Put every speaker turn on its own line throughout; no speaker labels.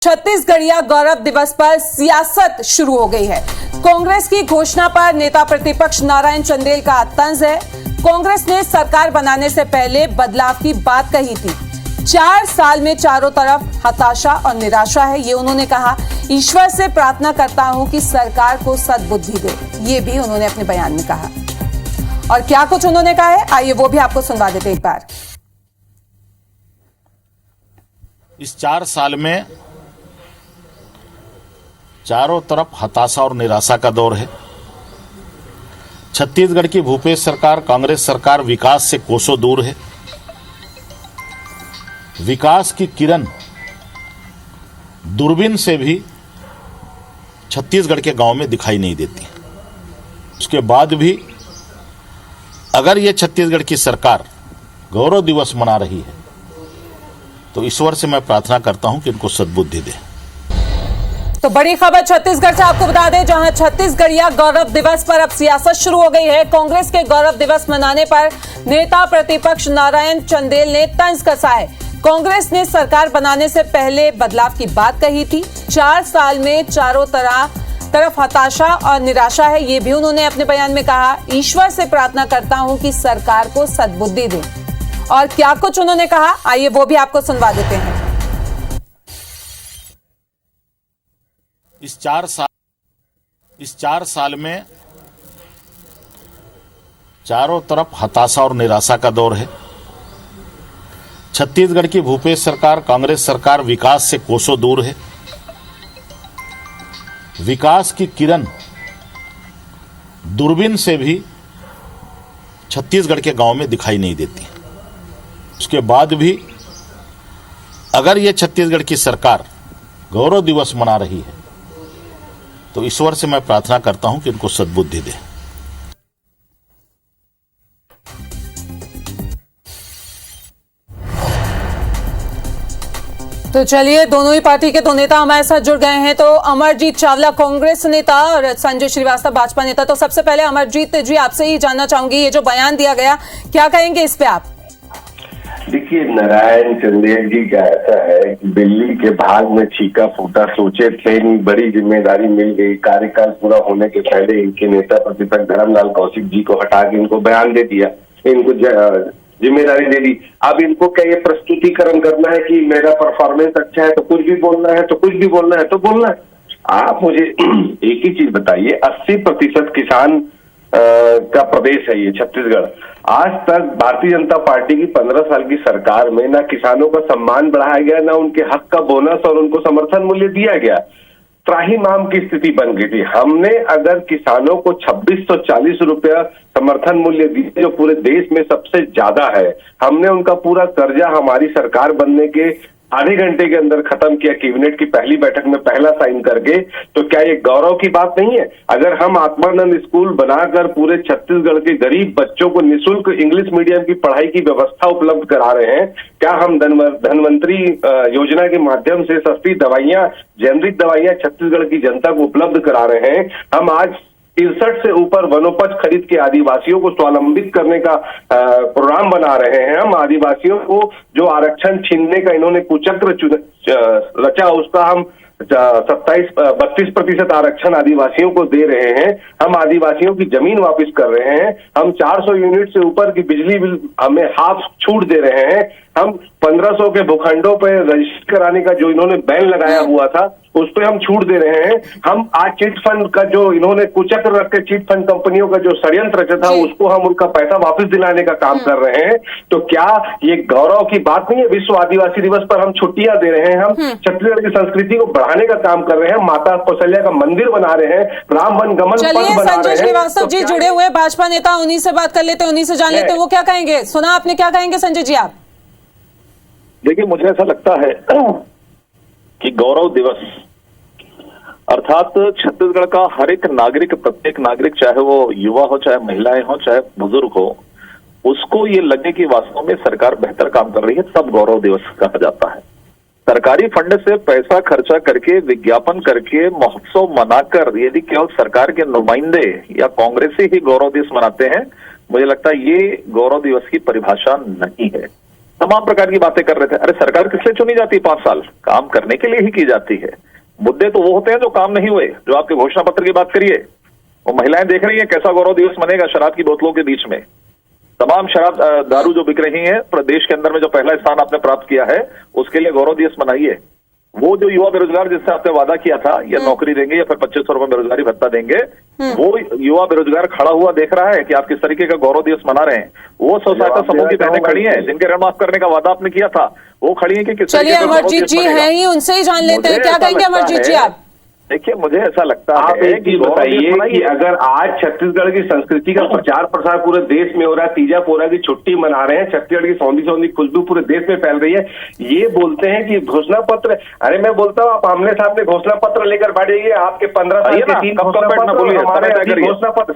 छत्तीसगढ़िया गौरव दिवस पर सियासत शुरू हो गई है। कांग्रेस की घोषणा पर नेता प्रतिपक्ष नारायण चंदेल का तंज है। कांग्रेस ने सरकार बनाने से पहले बदलाव की बात कही थी। 4 साल में चारों तरफ हताशा और निराशा है, ये उन्होंने कहा। ईश्वर से प्रार्थना करता हूं कि सरकार को सद्बुद्धि दे, ये भी उन्होंने अपने बयान में कहा। और क्या कुछ उन्होंने कहा है, आइए वो भी आपको सुनवा देते एक बार।
इस 4 साल में चारों तरफ हताशा और निराशा का दौर है। छत्तीसगढ़ की भूपेश सरकार, कांग्रेस सरकार विकास से कोसों दूर है। विकास की किरण दूरबीन से भी छत्तीसगढ़ के गांव में दिखाई नहीं देती। उसके बाद भी अगर ये छत्तीसगढ़ की सरकार गौरव दिवस मना रही है तो ईश्वर से मैं प्रार्थना करता हूं कि इनको सद्बुद्धि दे।
तो बड़ी खबर छत्तीसगढ़ से आपको बता दें, जहां छत्तीसगढ़िया गौरव दिवस पर अब सियासत शुरू हो गई है। कांग्रेस के गौरव दिवस मनाने पर नेता प्रतिपक्ष नारायण चंदेल ने तंज कसा है। कांग्रेस ने सरकार बनाने से पहले बदलाव की बात कही थी। 4 साल में चारों तरफ हताशा और निराशा है, ये भी उन्होंने अपने बयान में कहा। ईश्वर से प्रार्थना करता हूं कि सरकार को सद्बुद्धि दे। और क्या कुछ उन्होंने कहा, आइए वो भी आपको सुनवा देते हैं।
इस 4 साल में चारों तरफ हताशा और निराशा का दौर है। छत्तीसगढ़ की भूपेश सरकार, कांग्रेस सरकार विकास से कोसों दूर है। विकास की किरण दूरबीन से भी छत्तीसगढ़ के गांव में दिखाई नहीं देती। उसके बाद भी अगर ये छत्तीसगढ़ की सरकार गौरव दिवस मना रही है तो ईश्वर से मैं प्रार्थना करता हूं कि इनको सद्बुद्धि दे।
तो चलिए, दोनों ही पार्टी के दो नेता हमारे साथ जुड़ गए हैं। तो अमरजीत चावला कांग्रेस नेता और संजय श्रीवास्तव भाजपा नेता। तो सबसे पहले अमरजीत जी, आपसे ही जानना चाहूंगी, ये जो बयान दिया गया, क्या कहेंगे इस पे आप?
देखिए, नारायण चंदेल जी का ऐसा है कि दिल्ली के भाग में छीका फूटा, सोचे थे नहीं, बड़ी जिम्मेदारी मिल गई। कार्यकाल पूरा होने के पहले इनके नेता प्रतिपक्ष धर्मलाल कौशिक जी को हटा के इनको बयान दे दिया, इनको जिम्मेदारी दे दी। अब इनको क्या ये प्रस्तुतिकरण करना है कि मेरा परफॉर्मेंस अच्छा है तो कुछ भी बोलना है, तो कुछ भी बोलना है तो बोलना है। आप मुझे एक ही चीज बताइए, 80% किसान का प्रदेश है ये छत्तीसगढ़। आज तक भारतीय जनता पार्टी की 15 साल की सरकार में ना किसानों का सम्मान बढ़ाया गया, ना उनके हक का बोनस और उनको समर्थन मूल्य दिया गया। त्राहिमाम की स्थिति बन गई थी। हमने अगर किसानों को 2640 रुपया समर्थन मूल्य दिए, जो पूरे देश में सबसे ज्यादा है, हमने उनका पूरा कर्जा हमारी सरकार बनने के आधे घंटे के अंदर खत्म किया, कैबिनेट की पहली बैठक में पहला साइन करके। तो क्या ये गौरव की बात नहीं है? अगर हम आत्मानंद स्कूल बनाकर पूरे छत्तीसगढ़ के गरीब बच्चों को निःशुल्क इंग्लिश मीडियम की पढ़ाई की व्यवस्था उपलब्ध करा रहे हैं, क्या हम धनवंतरी योजना के माध्यम से सस्ती दवाइयां, जेनरिक दवाइयां छत्तीसगढ़ की जनता को उपलब्ध करा रहे हैं, हम आज 63 से ऊपर वनोपज खरीद के आदिवासियों को स्वावलंबित करने का प्रोग्राम बना रहे हैं, हम आदिवासियों को जो आरक्षण छीनने का इन्होंने कुचक्र रचा, उसका हम 32% आरक्षण आदिवासियों को दे रहे हैं, हम आदिवासियों की जमीन वापस कर रहे हैं, हम 400 यूनिट से ऊपर की बिजली बिल हमें हाफ छूट दे रहे हैं, हम 1500 के भूखंडों पे रजिस्टर कराने का जो इन्होंने बैन लगाया हुआ था उस पे हम छूट दे रहे हैं। हम आज चिट फंड का जो इन्होंने कुचक्र रख के चिट फंड कंपनियों का जो षड्यंत्र रचा था उसको हम उनका पैसा वापस दिलाने का काम कर रहे हैं। तो क्या ये गौरव की बात नहीं है? विश्व आदिवासी दिवस पर हम छुट्टियां दे रहे हैं, हम छत्तीसगढ़ की संस्कृति को बढ़ाने का काम कर रहे हैं, माता कौशल्या का मंदिर बना रहे हैं, राम वन गमन पथ बना रहे हैं।
संजय श्रीवास्तव जी जुड़े हुए भाजपा नेता, उन्हीं से बात कर लेते हैं, उन्हीं से जान लेते हैं वो क्या कहेंगे। सुना आपने, क्या कहेंगे संजय जी आप?
देखिए, मुझे ऐसा लगता है कि गौरव दिवस अर्थात छत्तीसगढ़ का हर एक नागरिक, प्रत्येक नागरिक, चाहे वो युवा हो, चाहे महिलाएं हो, चाहे बुजुर्ग हो, उसको ये लगे कि वास्तव में सरकार बेहतर काम कर रही है, तब गौरव दिवस कहा जाता है। सरकारी फंड से पैसा खर्चा करके, विज्ञापन करके, महोत्सव मनाकर यदि केवल सरकार के नुमाइंदे या कांग्रेसी ही गौरव दिवस मनाते हैं, मुझे लगता है ये गौरव दिवस की परिभाषा नहीं है। तमाम प्रकार की बातें कर रहे थे। अरे सरकार किस लिए चुनी जाती है? 5 साल काम करने के लिए ही की जाती है। मुद्दे तो वो होते हैं जो काम नहीं हुए। जो आपके घोषणा पत्र की बात करिए, वो महिलाएं देख रही हैं कैसा गौरव दिवस मनेगा शराब की बोतलों के बीच में। तमाम शराब दारू जो बिक रही है प्रदेश के अंदर में, जो पहला स्थान आपने प्राप्त किया है, उसके लिए गौरव दिवस मनाइए। वो जो युवा बेरोजगार जिससे आपने वादा किया था या नौकरी देंगे या फिर 2500 रुपए बेरोजगारी भत्ता देंगे, वो युवा बेरोजगार खड़ा हुआ देख रहा है कि आप किस तरीके का गौरव दिवस मना रहे हैं। वो स्व सहायता समूह की बहनें खड़ी हैं जिनके ऋण माफ करने का वादा आपने किया था, वो खड़ी है कि किस
चलिए अमरजीत जी हैं ही, उनसे ही जान लेते हैं, क्या कहेंगे अमरजीत जी आप?
देखिए मुझे ऐसा लगता
आप
है
एक चीज बताइए कि अगर आज छत्तीसगढ़ की संस्कृति का प्रचार प्रसार पूरे देश में हो रहा है, तीजा पोरा की छुट्टी मना रहे हैं, छत्तीसगढ़ की सौंधी सौंधी खुशबू पूरे देश में फैल रही है, ये बोलते हैं कि घोषणा पत्र। अरे मैं बोलता हूँ आप आमने सामने घोषणा पत्र लेकर बैठिए, आपके 15 साल के 3 घोषणा पत्र,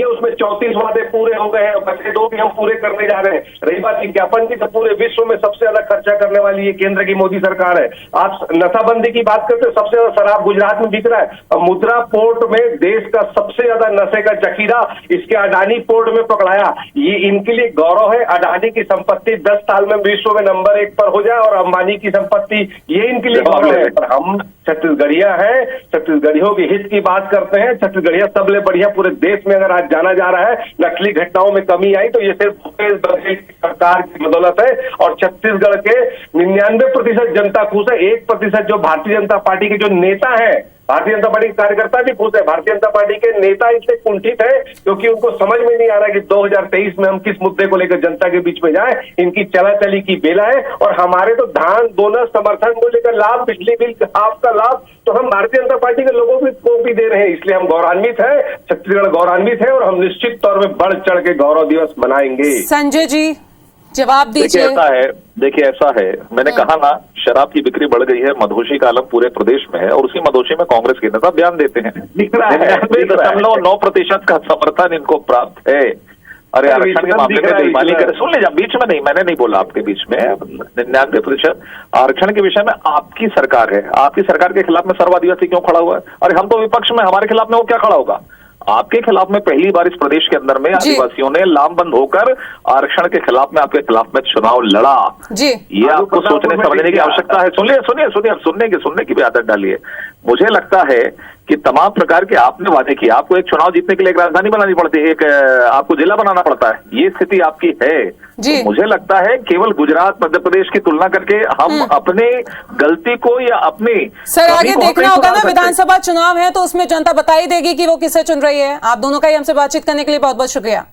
उसमें 34 वादे पूरे हो गए हैं, बचे 2 भी हम पूरे करने जा रहे हैं। रही बात विज्ञापन की, तो पूरे विश्व में सबसे ज्यादा खर्चा करने वाली ये केंद्र की मोदी सरकार है। आप नशाबंदी की बात करते हो, सबसे ज्यादा शराब गुजरात में बिक रहा है। मुद्रा पोर्ट में देश का सबसे ज्यादा नशे का जखीरा इसके अडानी पोर्ट में पकड़ाया। ये इनके लिए गौरव है। अडानी की संपत्ति 10 साल में विश्व में नंबर 1 पर हो जाए और अंबानी की संपत्ति, ये इनके लिए गौरव है। पर हम छत्तीसगढ़िया है, छत्तीसगढ़ियों के हित की बात करते हैं। छत्तीसगढ़िया सबले बढ़िया पूरे देश में अगर आज जाना जा रहा है। नक्सली घटनाओं में कमी आई तो ये सिर्फ भूपेश बघेल की सरकार की बदौलत है। और छत्तीसगढ़ के 99% जनता खुश है। 1% जो भारतीय जनता पार्टी के जो नेता है, भारतीय जनता पार्टी के कार्यकर्ता भी खुश है। भारतीय जनता पार्टी के नेता इससे कुंठित है क्योंकि उनको समझ में नहीं आ रहा है कि 2023 में हम किस मुद्दे को लेकर जनता के बीच में जाएं। इनकी चला चली की बेला है। और हमारे तो धान बोनस समर्थन मूल्य का लाभ, बिजली बिल हाफ का लाभ तो हम भारतीय जनता पार्टी के लोगों को भी दे रहे हैं। इसलिए हम गौरवान्वित है, छत्तीसगढ़ गौरवान्वित है और हम निश्चित तौर पर बढ़ चढ़ के गौरव दिवस मनाएंगे।
संजय जी जवाब दीजिए।
देखिए ऐसा है, मैंने कहा ना, शराब की बिक्री बढ़ गई है, मधोशी का आलम पूरे प्रदेश में है और उसी मधोशी में कांग्रेस के नेता बयान देते हैं। 99.9% का समर्थन इनको प्राप्त है। अरे आरक्षण के मामले में बेईमानी करे, सुन लीजिए, बीच में नहीं, मैंने नहीं बोला आपके बीच में। 99% आरक्षण के विषय में आपकी सरकार है, आपकी सरकार के खिलाफ में सर्व आदिवासी क्यों खड़ा हुआ है? अरे हम तो विपक्ष में, हमारे खिलाफ में वो क्या खड़ा होगा? आपके खिलाफ में पहली बार इस प्रदेश के अंदर में आदिवासियों ने लामबंद होकर आरक्षण के खिलाफ में आपके खिलाफ में चुनाव लड़ा जी। ये आपको सोचने समझने की आवश्यकता है। सुनिए, सुनने की भी आदत डालिए। मुझे लगता है कि तमाम प्रकार के आपने वादे किए, आपको एक चुनाव जीतने के लिए एक राजधानी बनानी पड़ती है, एक आपको जिला बनाना पड़ता है, ये स्थिति आपकी है जी। तो मुझे लगता है केवल गुजरात मध्य प्रदेश की तुलना करके हम अपने गलती को या अपनी
सर आगे देखना होगा ना, विधानसभा चुनाव है तो उसमें जनता बता ही देगी कि वो किसे चुन रही है। आप दोनों का ही हमसे बातचीत करने के लिए बहुत बहुत शुक्रिया।